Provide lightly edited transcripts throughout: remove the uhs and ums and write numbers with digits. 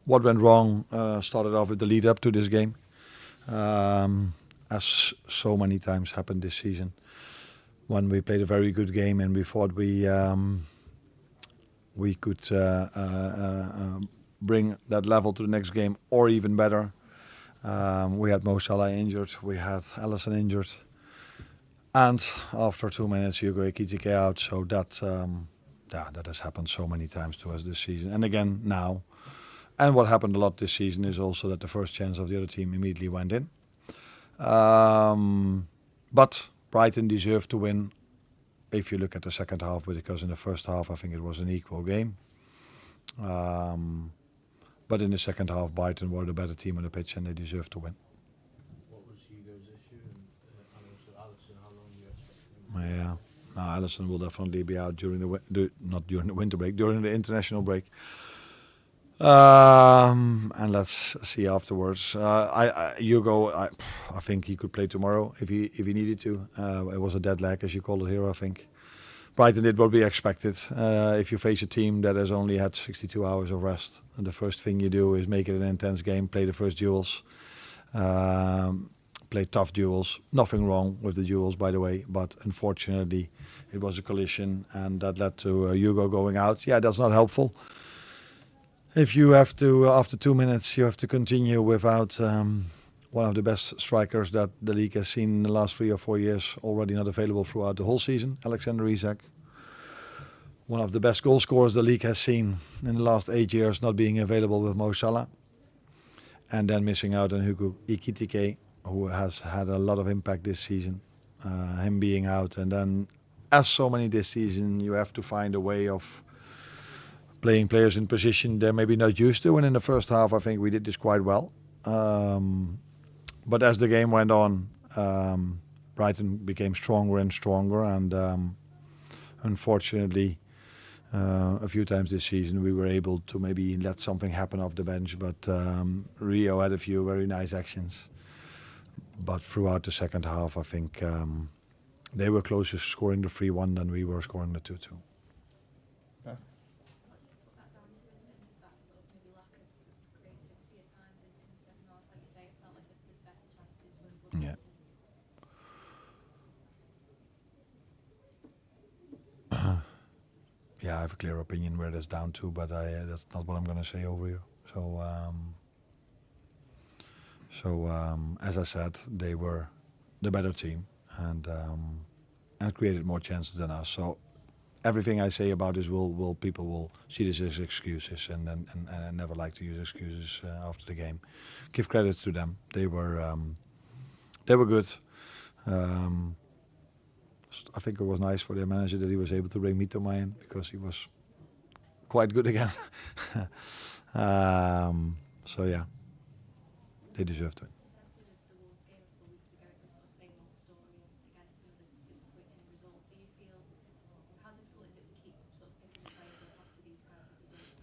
what went wrong started off with the lead up to this game, as so many times happened this season. When we played a very good game and we thought we could bring that level to the next game or even better. We had Mo Salah injured, we had Alisson injured, and after 2 minutes Hugo Ekitike out. So that has happened so many times to us this season, and again now. And what happened a lot this season is also that the first chance of the other team immediately went in. But Brighton deserved to win if you look at the second half, because in the first half I think it was an equal game. But in the second half, Brighton were the better team on the pitch and they deserved to win. What was Hugo's issue? And also Alisson, how long do you expect him? Yeah, no, Alisson will definitely be out during not during the winter break, during the international break. And let's see afterwards. Hugo, I think he could play tomorrow if he needed to. It was a dead leg, as you call it here, I think. Brighton did what we expected. If you face a team that has only had 62 hours of rest, and the first thing you do is make it an intense game, play the first duels, play tough duels. Nothing wrong with the duels, by the way, but unfortunately it was a collision and that led to Hugo going out. Yeah, that's not helpful. If you have to, after 2 minutes, you have to continue without one of the best strikers that the league has seen in the last 3 or 4 years, already not available throughout the whole season, Alexander Isak. One of the best goal scorers the league has seen in the last 8 years, not being available with Mo Salah. And then missing out on Hugo Ekitike, who has had a lot of impact this season. Him being out, and then, as so many this season, you have to find a way of playing players in position they're maybe not used to. And in the first half, I think we did this quite well. But as the game went on, Brighton became stronger and stronger, and unfortunately, a few times this season we were able to maybe let something happen off the bench. But Rio had a few very nice actions. But throughout the second half, I think they were closer scoring the 3-1 than we were scoring the 2-2. Yeah. Yeah, I have a clear opinion where that's down to, but that's not what I'm going to say over here. So, as I said, they were the better team and created more chances than us. So everything I say about this people will see this as excuses, and I never like to use excuses after the game. Give credit to them. They were good. I think it was nice for their manager that he was able to bring Mitoma in, because he was quite good again. So yeah, they deserved it.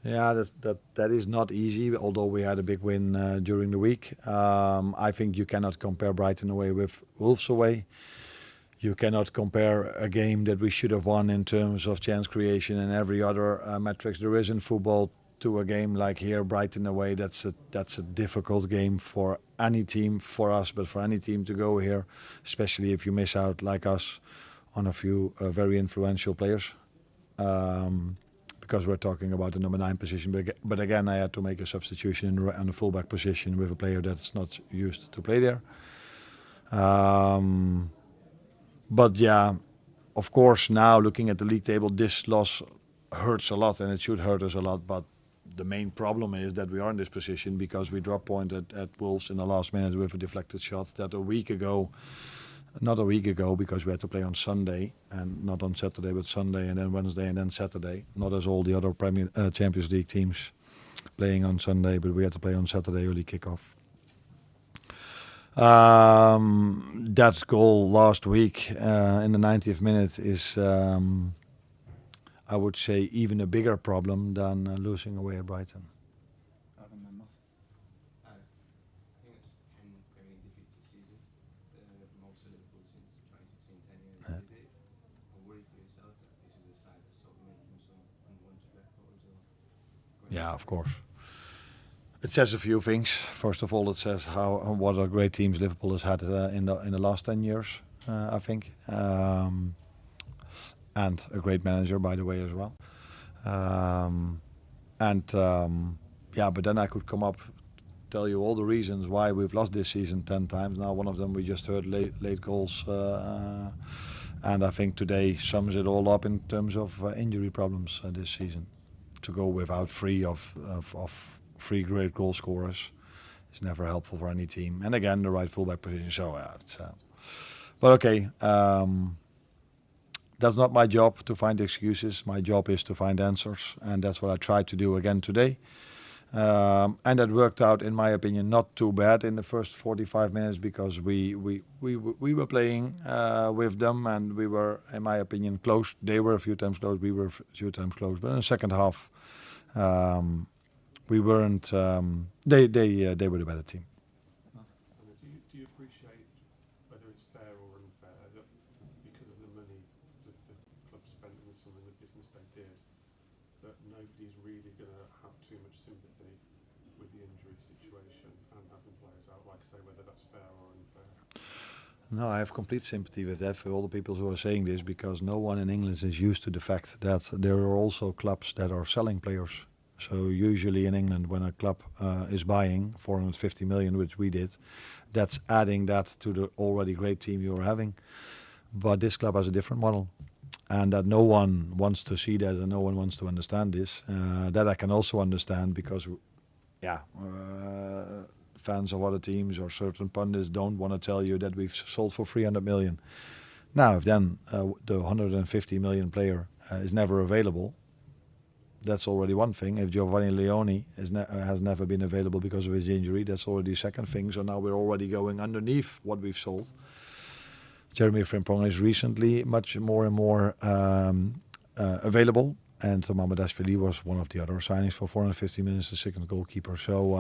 Yeah, that is not easy. Although we had a big win during the week, I think you cannot compare Brighton away with Wolves away. You cannot compare a game that we should have won in terms of chance creation and every other metrics there is in football to a game like here, Brighton away. That's a difficult game for any team, for us, but for any team to go here, especially if you miss out like us on a few very influential players. Because we're talking about the number 9 position, but again, I had to make a substitution on the fullback position with a player that's not used to play there. But yeah, of course, now looking at the league table, this loss hurts a lot, and it should hurt us a lot. But the main problem is that we are in this position because we drop point at Wolves in the last minute with a deflected shot that not a week ago, because we had to play on Sunday, and not on Saturday, but Sunday, and then Wednesday, and then Saturday. Not as all the other Champions League teams playing on Sunday, but we had to play on Saturday, early kickoff. That goal last week in the 90th minute is, I would say, even a bigger problem than losing away at Brighton. I think it's 10 Premier League defeats this season, most of Liverpool since 2016-10 years. Is it a worry for yourself that this is a side that's sort of making some unwanted records? Yeah, of course. It says a few things. First of all, it says what a great teams Liverpool has had in the last 10 years, I think, and a great manager, by the way, as well. But then I could come up, tell you all the reasons why we've lost this season 10 times. Now, one of them we just heard, late goals, and I think today sums it all up in terms of injury problems this season. To go without three great goal scorers is never helpful for any team. And again, the right fullback position. So, but okay, that's not my job to find excuses. My job is to find answers, and that's what I tried to do again today. And that worked out, in my opinion, not too bad in the first 45 minutes because we were playing with them, and we were, in my opinion, close. They were a few times close. We were a few times close. But in the second half, we weren't. They were the better team. Do you appreciate whether it's fair or unfair that because of the money that the club spent in some of the business they did, that nobody's really going to have too much sympathy with the injury situation and having players out? Like, say, whether that's fair or unfair. No, I have complete sympathy with that for all the people who are saying this, because no one in England is used to the fact that there are also clubs that are selling players. So usually in England, when a club is buying 450 million, which we did, that's adding that to the already great team you're having. But this club has a different model, and that no one wants to see that, and no one wants to understand this. That I can also understand, because fans of other teams or certain pundits don't want to tell you that we've sold for 300 million. Now, if then the 150 million player is never available, that's already one thing. If Giovanni Leone has never been available because of his injury, that's already a second thing. So now we're already going underneath what we've sold. Jeremy Frimpong is recently much more and more available, and Mamardashvili was one of the other signings for 450 million, the second goalkeeper. So,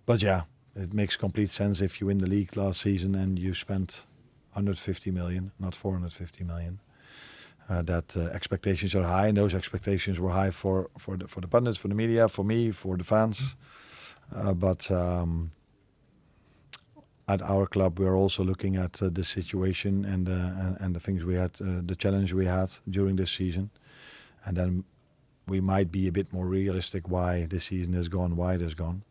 but yeah, it makes complete sense if you win the league last season and you spent 150 million, not 450 million. That expectations are high, and those expectations were high for the pundits, for the media, for me, for the fans. But at our club, we're also looking at the situation and the things we had, the challenge we had during this season, and then we might be a bit more realistic why this season has gone, why it has gone.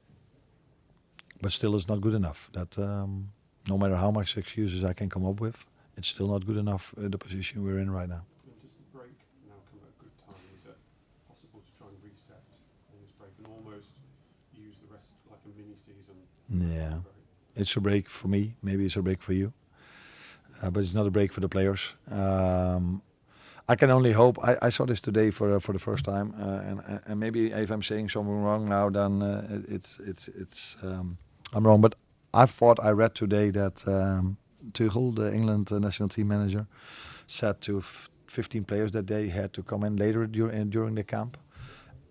But still, it's not good enough. That no matter how much excuses I can come up with, it's still not good enough the position we're in right now. Does the break now come at a good time? Is it possible to try and reset in this break and almost use the rest like a mini season? Yeah, it's a break for me. Maybe it's a break for you, but it's not a break for the players. I can only hope. I saw this today for the first time, and maybe if I'm saying something wrong now, then I'm wrong. But I thought I read today that Tuchel, the England national team manager, said to 15 players that they had to come in later during the camp.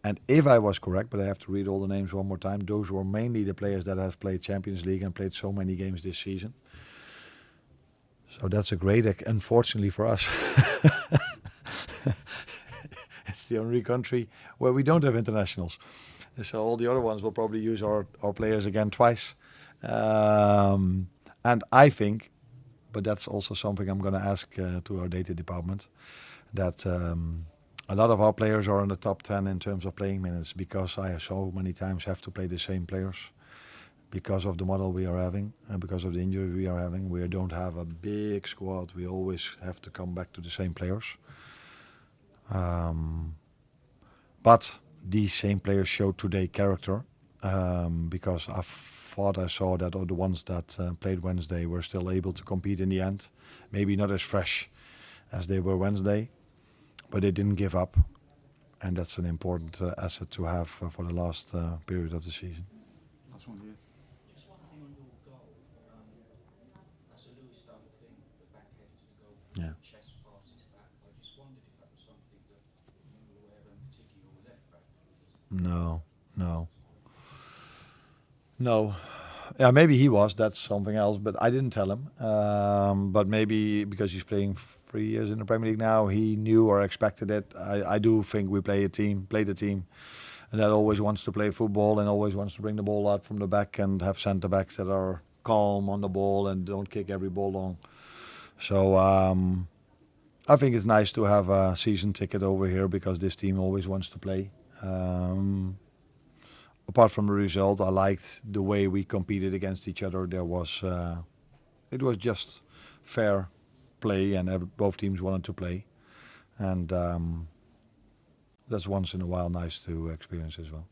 And if I was correct, but I have to read all the names one more time, those were mainly the players that have played Champions League and played so many games this season. So that's a great, unfortunately for us. It's the only country where we don't have internationals. So all the other ones will probably use our players again twice. And I think, but that's also something I'm going to ask to our data department, that a lot of our players are in the top 10 in terms of playing minutes, because I so many times have to play the same players because of the model we are having and because of the injury we are having. We don't have a big squad. We always have to come back to the same players. But these same players showed today character, because I thought I saw that all the ones that played Wednesday were still able to compete in the end. Maybe not as fresh as they were Wednesday, but they didn't give up. And that's an important asset to have for the last period of the season. Last one here. Just one thing on your goal. That's a Lewis style thing, the backhead to the goal, Yeah. chest passes back. I just wondered if that was something that you were aware of, in particular your left back. No. Yeah, maybe he was. That's something else. But I didn't tell him. But maybe because he's playing 3 years in the Premier League now, he knew or expected it. I do think we played a team. and that always wants to play football and always wants to bring the ball out from the back and have centre backs that are calm on the ball and don't kick every ball long. So I think it's nice to have a season ticket over here because this team always wants to play. Apart from the result, I liked the way we competed against each other. It was just fair play, and both teams wanted to play, and that's once in a while nice to experience as well.